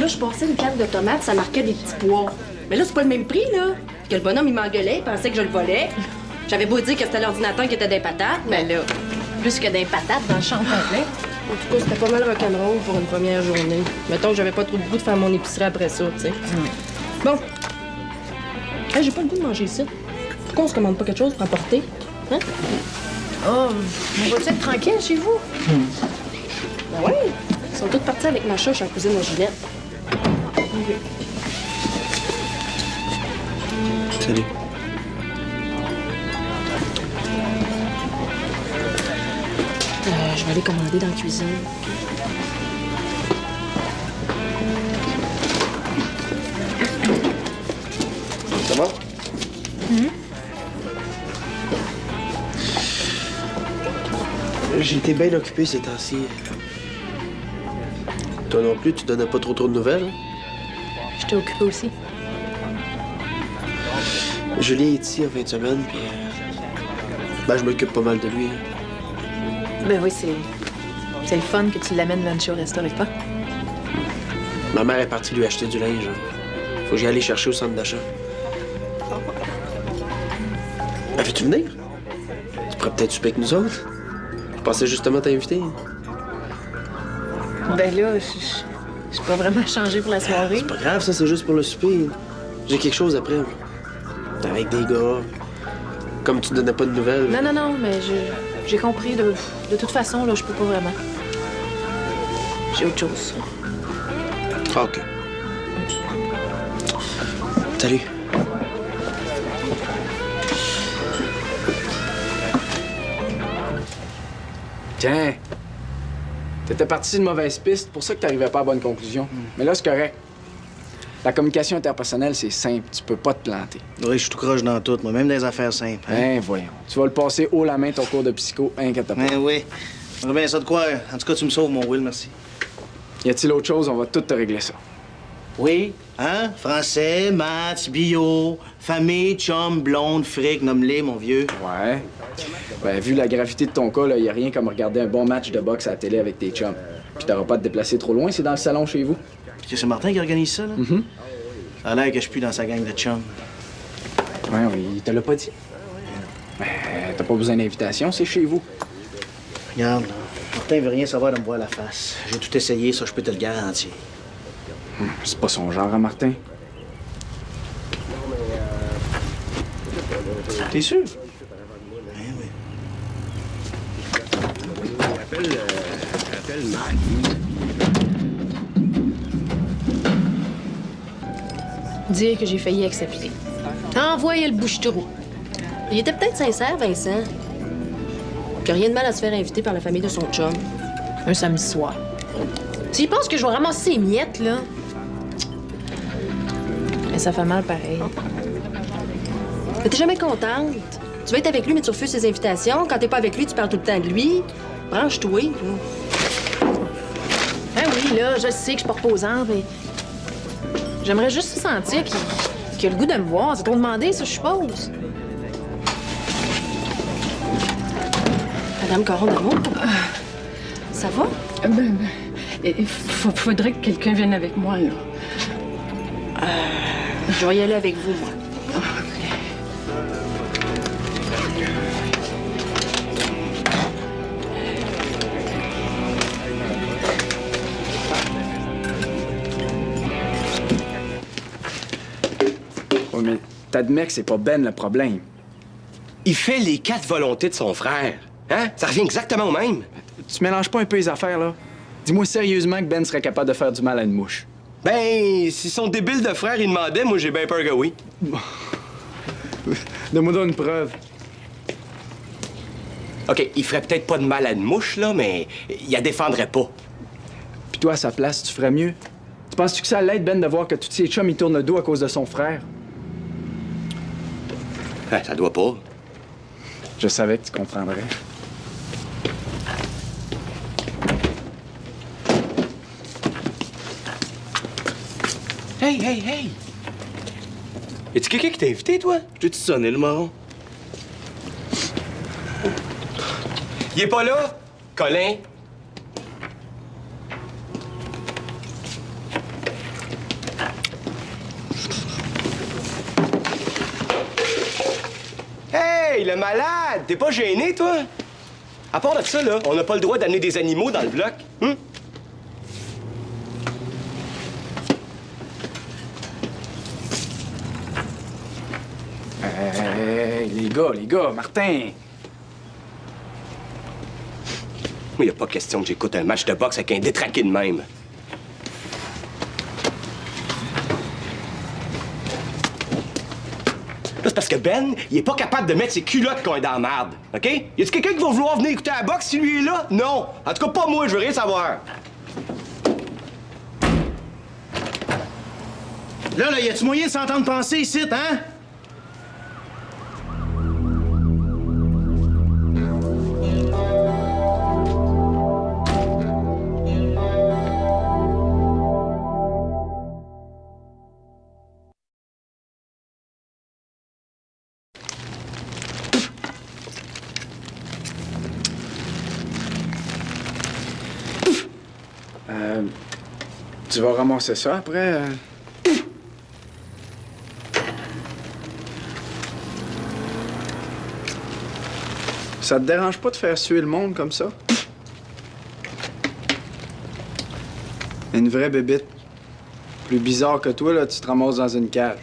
là, je passais une canne de tomates, ça marquait des petits pois. Mais là, c'est pas le même prix, là. Que le bonhomme, il m'engueulait, il pensait que je le volais. J'avais beau dire que c'était l'ordinateur qui était des patates, mais là, Plus que des patates dans le champ complet. en tout cas, c'était pas mal rock'n'roll pour une première journée. Mettons que j'avais pas trop le goût de faire mon épicerie après ça, tu sais. Bon. Hey, j'ai pas le goût de manger ici. Pourquoi on se commande pas quelque chose pour apporter? Hein? Oh, on va être tranquille chez vous? Ben oui. Ils sont tous partis avec ma chouche en cuisine à Ginette. Salut. Je vais aller commander dans la cuisine. Ça va? J'ai été bien occupé ces temps-ci. Toi non plus, tu donnais pas trop de nouvelles? J'étais occupée aussi. Julien est ici en fin de semaine, puis... Ben, je m'occupe pas mal de lui. Ben oui, c'est le fun que tu l'amènes luncher au resto avec toi. Ma mère est partie lui acheter du linge. Faut que j'y aille chercher au centre d'achat. Ben, veux-tu venir? Tu pourrais peut-être souper avec nous autres. Je pensais justement t'inviter. Ben là, je suis pas vraiment changée pour la soirée. C'est pas grave, ça, c'est juste pour le souper. J'ai quelque chose après. Avec des gars. Comme tu donnais pas de nouvelles. Non, mais j'ai compris. De toute façon, là, je peux pas vraiment. J'ai autre chose. Ah, OK. Salut. Tiens, t'étais parti sur une mauvaise piste, pour ça que t'arrivais pas à bonne conclusion. Mais là, c'est correct. La communication interpersonnelle, c'est simple. Tu peux pas te planter. Oui, je suis tout croche dans tout, moi, même des affaires simples. Hein? Ben, voyons. Tu vas le passer haut la main, ton cours de psycho, inquiète-toi pas. Ben oui. J'aimerais bien ça de quoi. En tout cas, tu me sauves, mon Will, merci. Y a-t-il autre chose? On va tout te régler ça. Oui? Hein? Français, maths, bio, famille, chum, blonde, fric, nomme-les, mon vieux. Ouais. Ben, vu la gravité de ton cas, là, y a rien comme regarder un bon match de boxe à la télé avec tes chums. Puis t'auras pas à te déplacer trop loin, c'est dans le salon chez vous. Puis c'est Martin qui organise ça, là? Ça a l'air que je suis dans sa gang de chums. Ouais, oui, il te l'a pas dit. Ben, t'as pas besoin d'invitation, c'est chez vous. Regarde, là. Martin veut rien savoir de me voir la face. J'ai tout essayé, ça, je peux te le garantir. C'est pas son genre, hein, Martin? T'es sûr? Appelle Mac. Dire que j'ai failli accepter. Envoyez le bouche-trou. Il était peut-être sincère, Vincent. Qu'il n'y a rien de mal à se faire inviter par la famille de son chum. Un samedi soir. S'il pense que je vais ramasser ses miettes, là... Mais ça fait mal pareil. Mais t'es jamais contente. Tu vas être avec lui, mais tu refuses ses invitations. Quand t'es pas avec lui, tu parles tout le temps de lui. Branche-toi, là. Ben oui, là, je sais que je suis pas reposante, mais... J'aimerais juste sentir qu'il a le goût de me voir. C'est trop demandé, ça, je suppose. Madame Caron d'amour, ça va? Il faudrait que quelqu'un vienne avec moi, là. Je vais y aller avec vous, moi. Ouais, mais t'admets que c'est pas Ben le problème. Il fait les 4 volontés de son frère. Hein? Ça revient exactement au même. Tu mélanges pas un peu les affaires, là? Dis-moi sérieusement que Ben serait capable de faire du mal à une mouche. Ben, si son débile de frère, il demandait, moi, j'ai bien peur que oui. Donne-moi donc une preuve. OK, il ferait peut-être pas de mal à une mouche, là, mais il la défendrait pas. Puis toi, à sa place, tu ferais mieux. Tu penses-tu que ça l'aide, Ben, de voir que tous ses chums, ils tournent le dos à cause de son frère? Ah, ça doit pas. Je savais que tu comprendrais. Hey! Y'a-tu quelqu'un qui t'a invité, toi? Je t'ai-tu sonné, le marron? Il est pas là, Colin. Hey, le malade! T'es pas gêné, toi? À part de ça, là, on n'a pas le droit d'amener des animaux dans le bloc. Hum? Hey, les gars, Martin! Moi, y a pas question que j'écoute un match de boxe avec un détraqué de même. Là, c'est parce que Ben, il est pas capable de mettre ses culottes quand il est dans la merde, OK? Y a-t-il quelqu'un qui va vouloir venir écouter la boxe si lui est là? Non! En tout cas, pas moi, je veux rien savoir. Là, y a-tu moyen de s'entendre penser ici, hein? Tu vas ramasser ça après? Ça te dérange pas de faire suer le monde comme ça? Une vraie bébite. Plus bizarre que toi, là, tu te ramasses dans une cage.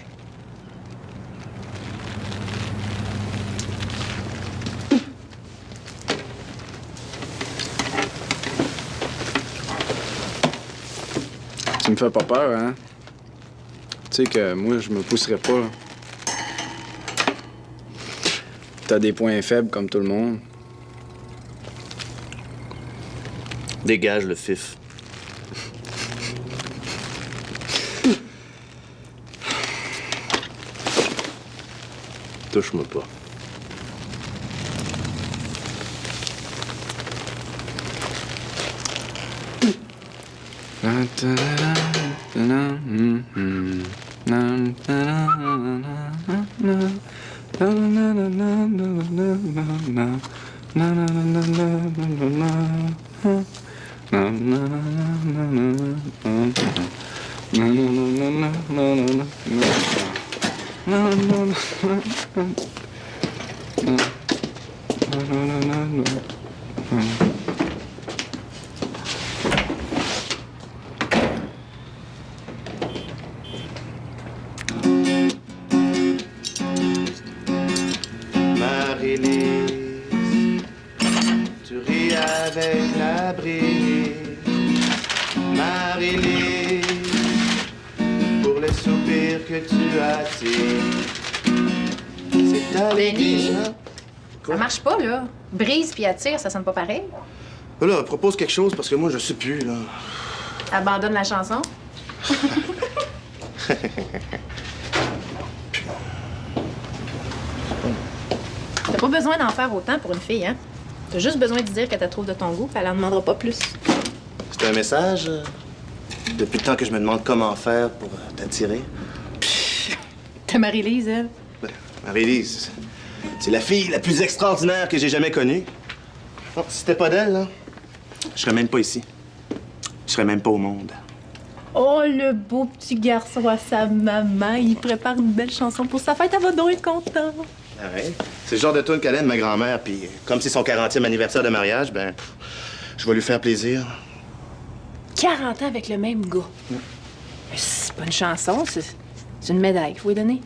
Tu me fais pas peur, hein? Tu sais que moi, je me pousserais pas. Là. T'as des points faibles comme tout le monde. Dégage le fif. Touche-moi pas. Marie-Lise, tu ris avec la brise. Marie-Lise, pour les soupirs que tu attires. C'est ta l'église, hein? Ça marche pas, là. Brise puis attire, ça sonne pas pareil. Là, propose quelque chose parce que moi, je sais plus, là. Abandonne la chanson. T'as pas besoin d'en faire autant pour une fille, hein? T'as juste besoin de dire que t'as trouvé de ton goût, puis elle en demandera pas plus. C'est un message? Depuis le temps que je me demande comment faire pour t'attirer. T'as Marie-Lise, elle? Marie-Lise, c'est la fille la plus extraordinaire que j'ai jamais connue. Oh, si c'était pas d'elle, là, je serais même pas ici. Je serais même pas au monde. Oh, le beau petit garçon à sa maman. Il prépare une belle chanson pour sa fête. Elle va donc être contente. Ah ouais? C'est le genre de tune qu'elle aime, ma grand-mère. Puis comme c'est son 40e anniversaire de mariage, ben, je vais lui faire plaisir. 40 ans avec le même gars. C'est pas une chanson, c'est une médaille qu'il faut lui donner.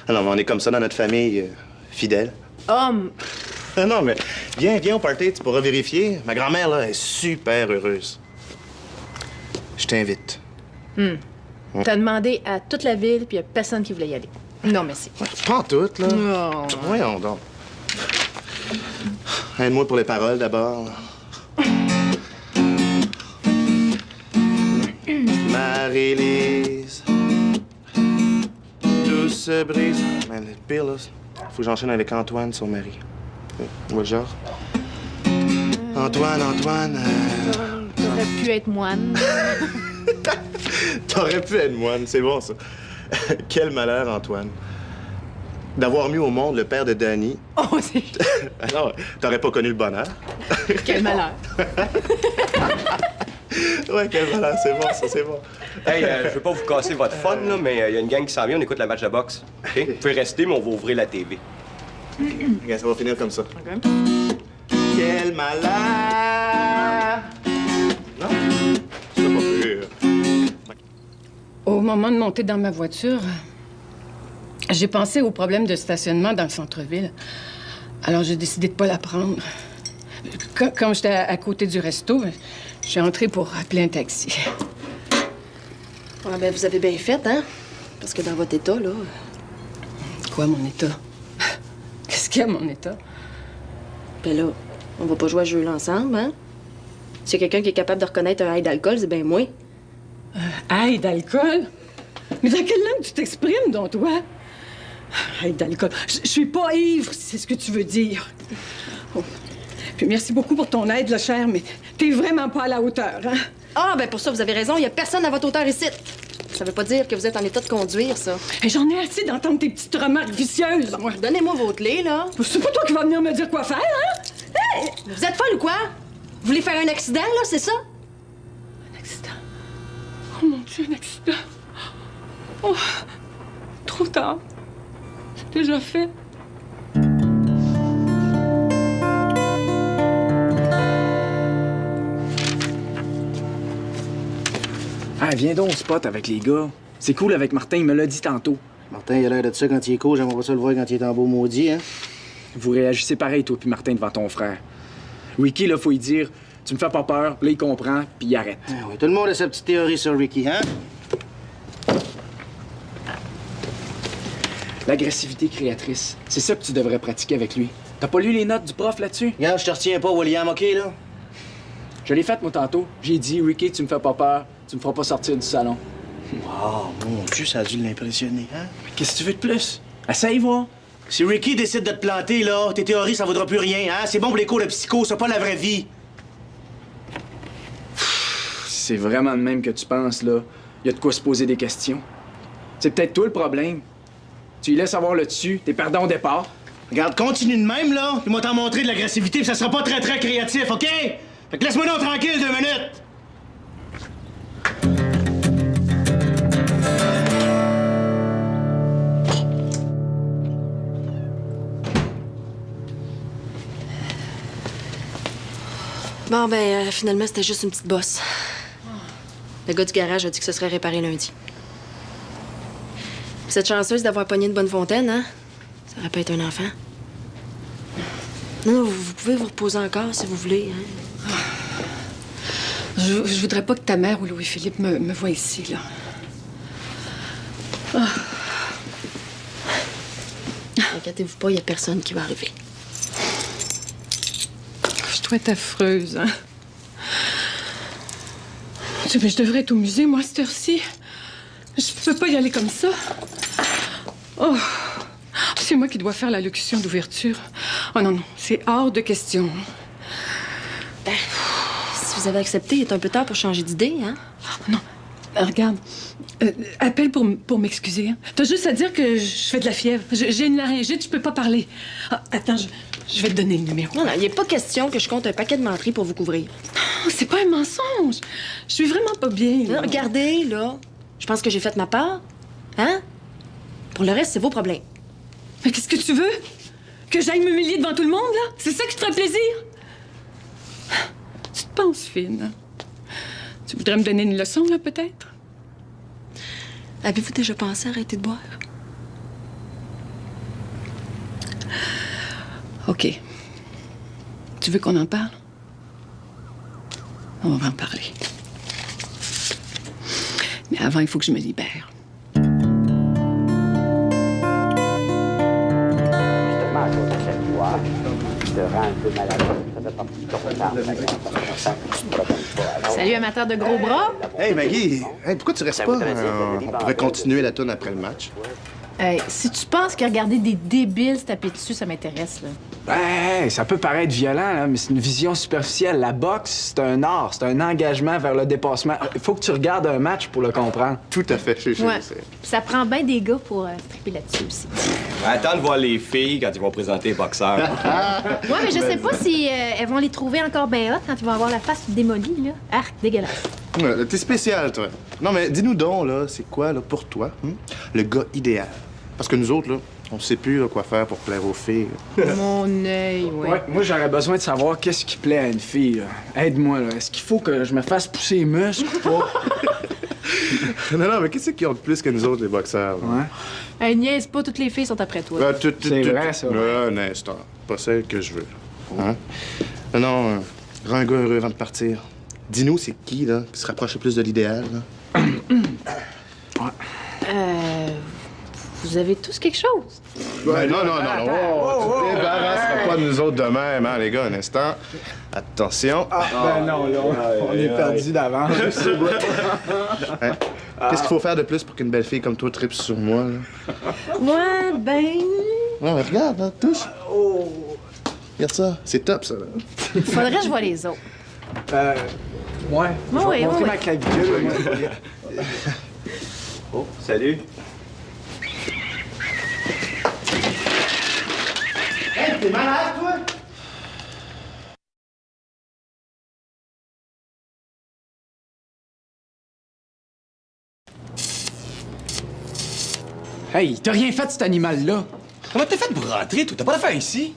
Ah non, mais on est comme ça dans notre famille, fidèle. Homme. Ah non, mais viens au party, tu pourras vérifier. Ma grand-mère, là, est super heureuse. Je t'invite. T'as demandé à toute la ville, puis y a personne qui voulait y aller. Non, merci. Pas en tout, là. Non. Voyons donc. Aide-moi pour les paroles, d'abord. Marie-Lise, tout se brise. Mais le pire, là, faut que j'enchaîne avec Antoine, son mari. Ouais, le genre. Antoine. T'aurais pu être moine. T'aurais pu être moine, c'est bon, ça. Quel malheur, Antoine. D'avoir mis au monde le père de Danny. Oh, c'est... Ah non, t'aurais pas connu le bonheur. Quel malheur. Ouais, quel malheur, c'est bon, ça, c'est bon. Hey, je veux pas vous casser votre fun, là, mais il y a une gang qui s'en vient, on écoute la match de boxe. OK? Vous pouvez rester, mais on va ouvrir la TV. Regarde, ça va finir comme ça. Quel malheur! Non? C'est pas pire. Au moment de monter dans ma voiture, j'ai pensé au problème de stationnement dans le centre-ville. Alors, j'ai décidé de pas la prendre. Quand j'étais à côté du resto, je suis entrée pour appeler un taxi. Ah, ben, vous avez bien fait, hein? Parce que dans votre état, là... Quoi, mon état? Qu'est-ce qu'il y a, mon état? Ben là, on va pas jouer à ce jeu-là ensemble, hein? S'il y a quelqu'un qui est capable de reconnaître un high d'alcool, c'est bien moi. Aïe, d'alcool? Mais dans quelle langue tu t'exprimes, donc, toi? Aïe, d'alcool. Je suis pas ivre, si c'est ce que tu veux dire. Oh. Puis merci beaucoup pour ton aide, là, cher, mais t'es vraiment pas à la hauteur, hein? Ah, ben pour ça, vous avez raison, il y a personne à votre hauteur ici. Ça veut pas dire que vous êtes en état de conduire, ça. Et j'en ai assez d'entendre tes petites remarques vicieuses, moi. Donnez-moi vos clés, là. C'est pas toi qui vas venir me dire quoi faire, hein? Hey! Vous êtes folle ou quoi? Vous voulez faire un accident, là, c'est ça? Un accident. Oh mon Dieu, un accident. Oh, trop tard. C'est déjà fait. Ah, viens donc au spot avec les gars. C'est cool avec Martin, il me l'a dit tantôt. Martin, il a l'air de ça quand il est court. J'aimerais pas ça le voir quand il est en beau maudit, hein? Vous réagissez pareil, toi puis Martin, devant ton frère. Ricky, là, faut y dire, tu me fais pas peur, là, il comprend, puis il arrête. Ah oui, tout le monde a sa petite théorie sur Ricky, hein? L'agressivité créatrice, c'est ça que tu devrais pratiquer avec lui. T'as pas lu les notes du prof là-dessus? Regarde, je te retiens pas, William, OK, là? Je l'ai faite, moi, tantôt. J'ai dit, Ricky, tu me fais pas peur, tu me feras pas sortir du salon. Oh, mon Dieu, ça a dû l'impressionner, hein? Qu'est-ce que tu veux de plus? Essaye, voir. Si Ricky décide de te planter, là, tes théories, ça vaudra plus rien, hein? C'est bon pour les cours de psycho, c'est pas la vraie vie. C'est vraiment de même que tu penses, là. Il y a de quoi se poser des questions. C'est peut-être toi le problème. Tu lui laisses avoir le dessus, t'es perdant au départ. Regarde, continue de même, là, puis moi t'en montrer de l'agressivité, puis ça sera pas très, très créatif, OK? Fait que laisse-moi donc tranquille 2 minutes! Bon, ben, finalement, c'était juste une petite bosse. Le gars du garage a dit que ce serait réparé lundi. Vous êtes chanceuse d'avoir pogné une bonne fontaine, hein? Ça aurait pas été un enfant. Non, vous pouvez vous reposer encore si vous voulez, hein? Je voudrais pas que ta mère ou Louis-Philippe me voient ici, là. Inquiétez-vous pas, il y a personne qui va arriver. Je dois être affreuse, hein? Mais je devrais être au musée, moi, à cette heure-ci. Je peux pas y aller comme ça. Oh! C'est moi qui dois faire l'allocution d'ouverture. Oh non, non, c'est hors de question. Ben, si vous avez accepté, il est un peu tard pour changer d'idée, hein? Non, regarde. Appelle pour m'excuser. Hein. T'as juste à dire que je fais de la fièvre. J'ai une laryngite, je peux pas parler. Ah, attends, je vais te donner le numéro. Non, non, il n'est pas question que je compte un paquet de menteries pour vous couvrir. Non, c'est pas un mensonge. Je suis vraiment pas bien. Là, regardez, là. Je pense que j'ai fait ma part. Hein? Pour le reste, c'est vos problèmes. Mais qu'est-ce que tu veux? Que j'aille m'humilier devant tout le monde, là? C'est ça qui te ferait plaisir? Tu te penses fine, hein? Tu voudrais me donner une leçon, là, peut-être? Avez-vous déjà pensé à arrêter de boire? OK. Tu veux qu'on en parle? On va en parler. Mais avant, il faut que je me libère. Salut, amateur de gros bras. Hey, Maggie, hey, pourquoi tu restes pas? On pourrait continuer la tourne après le match. Hey, si tu penses que regarder des débiles se taper dessus, ça m'intéresse, là. Ben, ça peut paraître violent, là, mais c'est une vision superficielle. La boxe, c'est un art, c'est un engagement vers le dépassement. Il faut que tu regardes un match pour le comprendre. Tout à fait, je Ouais. sais. Ça prend bien des gars pour triper là-dessus aussi. Attends de voir les filles quand ils vont présenter les boxeurs. Ouais, mais je sais pas si elles vont les trouver encore bien hot quand ils vont avoir la face démolie, là. Arc, dégueulasse. Ouais, t'es spécial, toi. Non, mais dis-nous donc, là, c'est quoi, là, pour toi, le gars idéal? Parce que nous autres, là, On sait plus là, quoi faire pour plaire aux filles. Mon œil, ouais. Ouais, moi, j'aurais besoin de savoir qu'est-ce qui plaît à une fille. Là. Aide-moi, là. Est-ce qu'il faut que je me fasse pousser les muscles ou pas? Non, mais qu'est-ce qu'ils ont de plus que nous autres, les boxeurs? Là? Ouais. Hey, niaise pas, toutes les filles sont après toi. C'est vrai, ça. Un instant. Pas celle que je veux. Hein? Non, rends un gars heureux avant de partir. Dis-nous, c'est qui, là, qui se rapproche le plus de l'idéal, là? Vous avez tous quelque chose? Ben non. Tu te débarrasseras pas de nous autres de même, hein, les gars, un instant. Attention. Ben non, là, on est perdu d'avance. Hein? Qu'est-ce qu'il faut faire de plus pour qu'une belle fille comme toi tripe sur moi, là? Ouais, ben... Ouais, mais regarde, là, touche. Regarde ça, c'est top, ça, là. Faudrait que je vois les autres. Ouais. Je vais Ouais, te montrer ouais. ma clavicule. moi. Oh, salut. Hey, t'es malade, toi? Hey, t'as rien fait de cet animal-là. Comment t'as fait pour rentrer, toi? T'as pas d'affaires ici?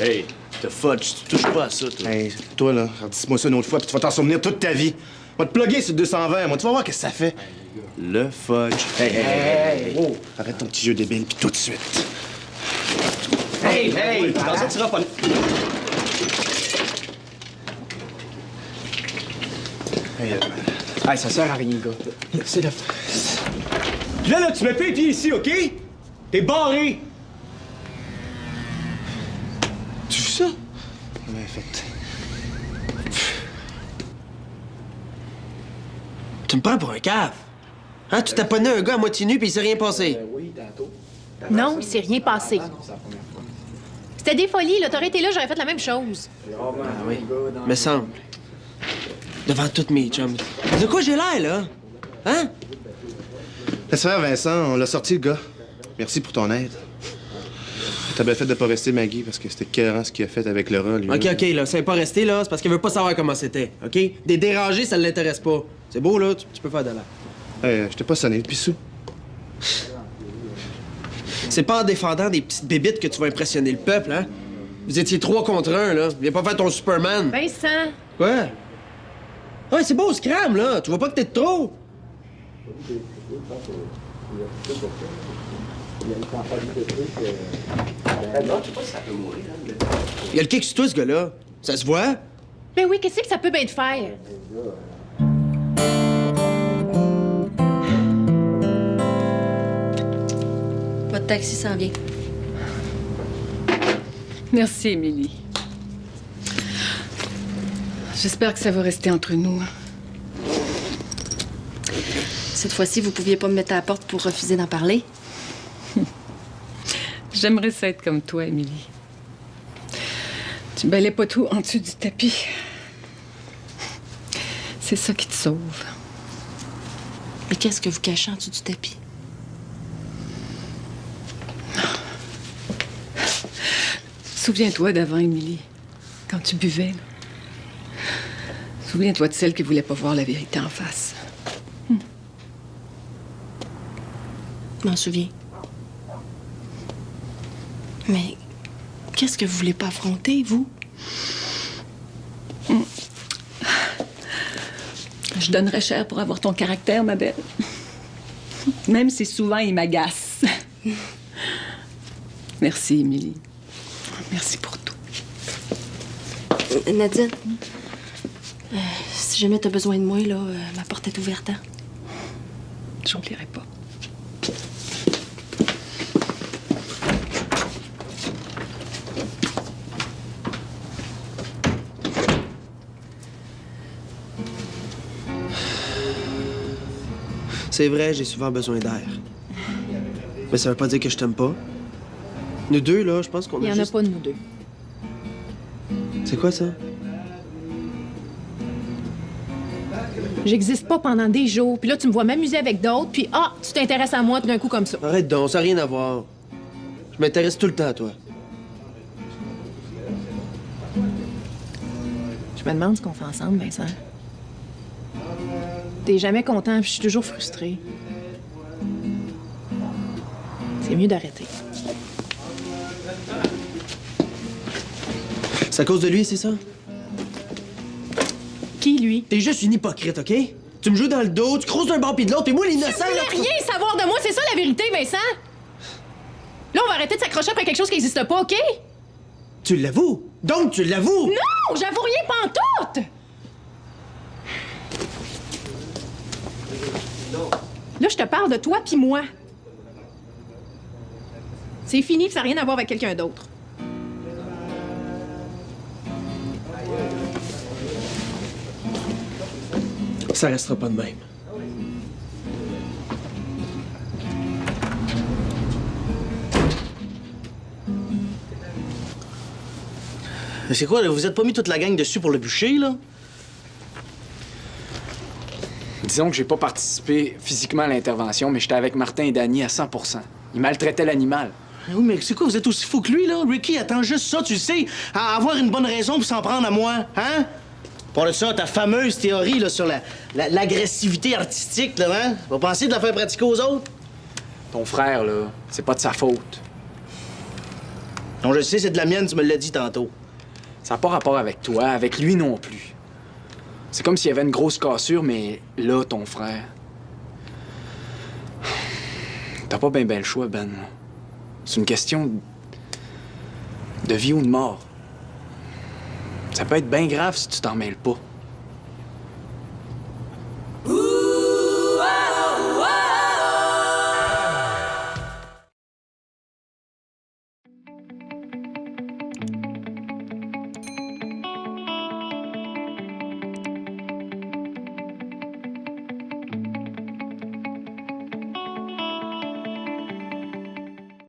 Hey, t'as fudge, tu touches pas à ça, toi. Hey, toi, là, dis-moi ça une autre fois, puis tu vas t'en souvenir toute ta vie. On va te plugger sur 220, moi, tu vas voir qu'est-ce que ça fait. Le fudge. Hey. Oh. Arrête ton petit jeu débile, puis tout de suite. Hey! Dans ça, tu iras pas... Hey, ça sert à rien, gars. C'est le... Puis là, tu mets pas les pieds ici, OK? T'es barré! Tu fais ça? Ouais, fait. Tu me prends pour un cave? Hein, tu t'as pogné un gars à moitié nu puis il s'est rien passé. Oui, tantôt. Non, il s'est rien passé. C'était des folies, là. T'aurais été là, j'aurais fait la même chose. Ah oui, me semble. Devant toutes mes chums. De quoi j'ai l'air, là? Hein? Laisse faire, Vincent, on l'a sorti, le gars. Merci pour ton aide. T'as bien fait de pas rester Maggie, parce que c'était écœurant ce qu'il a fait avec le rat, lui. OK, là, c'est pas resté, là, c'est parce qu'il veut pas savoir comment c'était, OK? Des dérangés, ça l'intéresse pas. C'est beau, là, tu peux faire de l'air. Hey, je t'ai pas sonné le pissou. C'est pas en défendant des petites bébites que tu vas impressionner le peuple, hein? Vous étiez 3 contre 1, là. Viens pas faire ton Superman. Vincent! Quoi? Ouais, c'est beau, scram, là. Tu vois pas que t'es de trop? Il a le kick sur toi, ce gars-là. Ça se voit? Ben oui, qu'est-ce que ça peut bien te faire? Votre taxi s'en vient. Merci, Émilie. J'espère que ça va rester entre nous. Cette fois-ci, vous pouviez pas me mettre à la porte pour refuser d'en parler? J'aimerais ça être comme toi, Émilie. Tu balais pas tout en dessous du tapis. C'est ça qui te sauve. Mais qu'est-ce que vous cachez en dessous du tapis? Souviens-toi d'avant, Émilie, quand tu buvais. Là. Souviens-toi de celle qui voulait pas voir la vérité en face. Je m'en souviens. Mais qu'est-ce que vous voulez pas affronter, vous? Je donnerais cher pour avoir ton caractère, ma belle. Même si souvent il m'agace. Merci, Émilie. Merci pour tout. Nadine, si jamais t'as besoin de moi, là, ma porte est ouverte. Hein? J'oublierai pas. C'est vrai, j'ai souvent besoin d'air. Mais ça veut pas dire que je t'aime pas. Nous deux, là, je pense qu'on a Il y en juste... a pas de nous deux. C'est quoi, ça? J'existe pas pendant des jours, puis là, tu me vois m'amuser avec d'autres, puis tu t'intéresses à moi tout d'un coup comme ça. Arrête donc, ça n'a rien à voir. Je m'intéresse tout le temps à toi. Je me demande ce qu'on fait ensemble, Vincent. T'es jamais content, puis je suis toujours frustrée. C'est mieux d'arrêter. C'est à cause de lui, c'est ça? Qui, lui? T'es juste une hypocrite, OK? Tu me joues dans le dos, tu crosses d'un bord pis de l'autre, et moi, l'innocent, Tu là... voulais rien savoir de moi, c'est ça la vérité, Vincent? Là, on va arrêter de s'accrocher après quelque chose qui n'existe pas, OK? Tu l'avoues! Donc, tu l'avoues! Non, j'avoue rien pantoute! Là, je te parle de toi puis moi. C'est fini, puis ça n'a rien à voir avec quelqu'un d'autre. Ça restera pas de même. Mais c'est quoi, là? Vous êtes pas mis toute la gang dessus pour le bûcher, là? Disons que j'ai pas participé physiquement à l'intervention, mais j'étais avec Martin et Danny à 100 %. Ils maltraitaient l'animal. Oui, mais c'est quoi, vous êtes aussi fou que lui, là? Ricky attend juste ça, tu le sais, à avoir une bonne raison pour s'en prendre à moi, hein? Pour de ça, ta fameuse théorie, là, sur l'agressivité artistique, là, hein? Va penser de la faire pratiquer aux autres? Ton frère, là, c'est pas de sa faute. Non, je sais, c'est de la mienne, tu me l'as dit tantôt. Ça n'a pas rapport avec toi, avec lui non plus. C'est comme s'il y avait une grosse cassure, mais là, ton frère... T'as pas bien le choix, Ben. C'est une question de vie ou de mort. Ça peut être bien grave si tu t'en mêles pas.